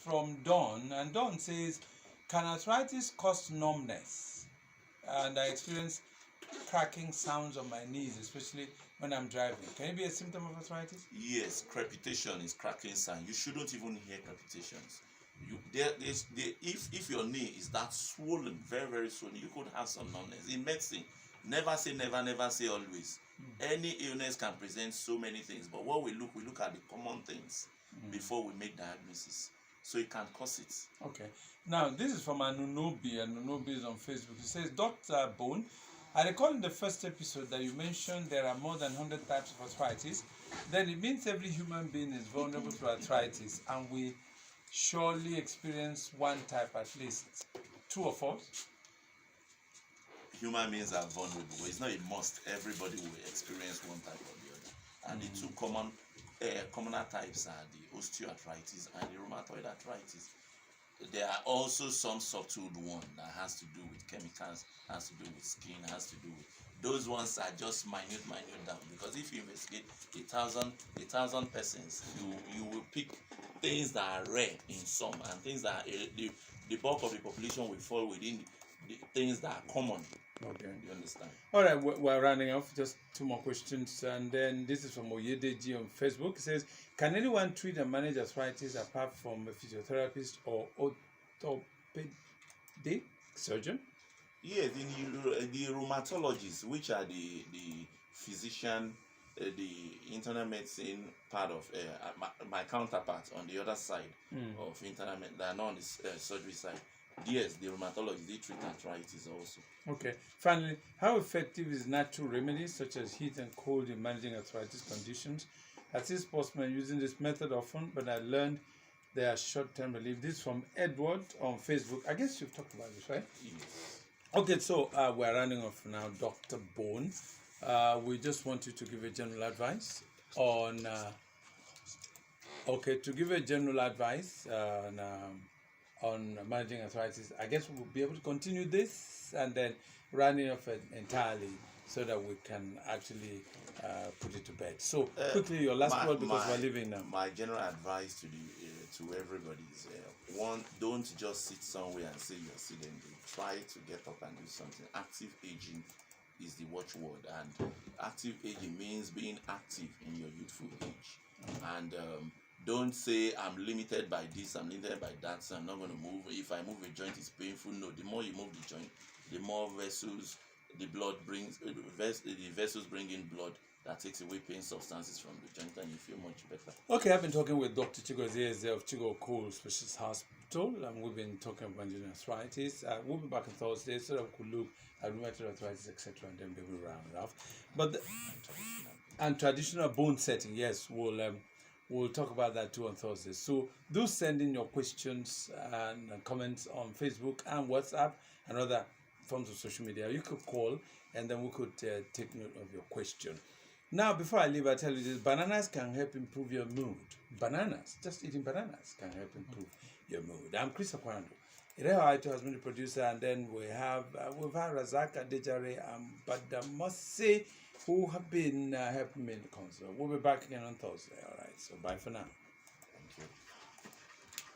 from Dawn, and Dawn says, can arthritis cause numbness? And I experience cracking sounds on my knees, especially when I'm driving. Can it be a symptom of arthritis? Yes, crepitation is cracking sound. You shouldn't even hear crepitations. If your knee is that swollen, very, very swollen, you could have some numbness. In medicine, never say never, never say always. Any illness can present so many things, but what we look at the common things before we make diagnosis. So it can cause it. Okay. Now, this is from Anunobi. Anunobi is on Facebook. He says, Dr. Bone, I recall in the first episode that you mentioned there are more than 100 types of arthritis. Then it means every human being is vulnerable to arthritis, and we surely experience one type at least. True or false? Human beings are vulnerable. It's not a must. Everybody will experience one type or the other. And the two commoner types are the osteoarthritis and the rheumatoid arthritis. There are also some subtle one that has to do with chemicals, has to do with skin, has to do with those ones are just minute down, because if you investigate 1,000 persons, you will pick things that are rare in some, and things that the bulk of the population will fall within the things that are common. Okay. You understand? All right, we're running off. Just two more questions. And then this is from Oyedeji on Facebook. It says, can anyone treat and manage arthritis apart from a physiotherapist or orthopedic surgeon? Yes, the rheumatologists, which are the physician, the internal medicine part of my counterpart on the other side of internal medicine, they are not on the surgery side. Yes, the rheumatologists, they treat arthritis also. Okay. Finally, how effective is natural remedies such as heat and cold in managing arthritis conditions? I see sportsmen using this method often, but I learned they are short-term relief. This is from Edward on Facebook. I guess you've talked about this, right? Yes. Okay, so we're running off now, Dr. Bone. We just want you to give a general advice on on managing arthritis. I guess we'll be able to continue this and then running off it entirely so that we can actually put it to bed. So quickly, your last word, because we're leaving now. My general advice to everybody is one: don't just sit somewhere and say you're sitting. Try to get up and do something. Active aging is the watchword, and active aging means being active in your youthful age. And don't say I'm limited by this, I'm limited by that, so I'm not going to move. If I move a joint, it's painful. No, the more you move the joint, the more vessels the vessels bring in blood that takes away pain substances from the joint, and you feel much better. Okay, I've been talking with Dr. Chigozie of Chigo Cole Specialist Hospital, and we've been talking about arthritis. We'll be back on Thursday so that we could look at rheumatoid arthritis, etc., and then we will round it off. But and traditional bone setting, yes, we'll talk about that too on Thursday. So do send in your questions and comments on Facebook and WhatsApp and other forms of social media. You could call and then we could take note of your question. Now, before I leave, I tell you this: bananas can help improve your mood. Bananas, just eating bananas can help improve your mood. I'm Chris Akwando. Ireho Aito has been the producer, and then we've had Razak Adejare and Badamose, who have been helping me in the concert. We'll be back again on Thursday. All right, so bye for now.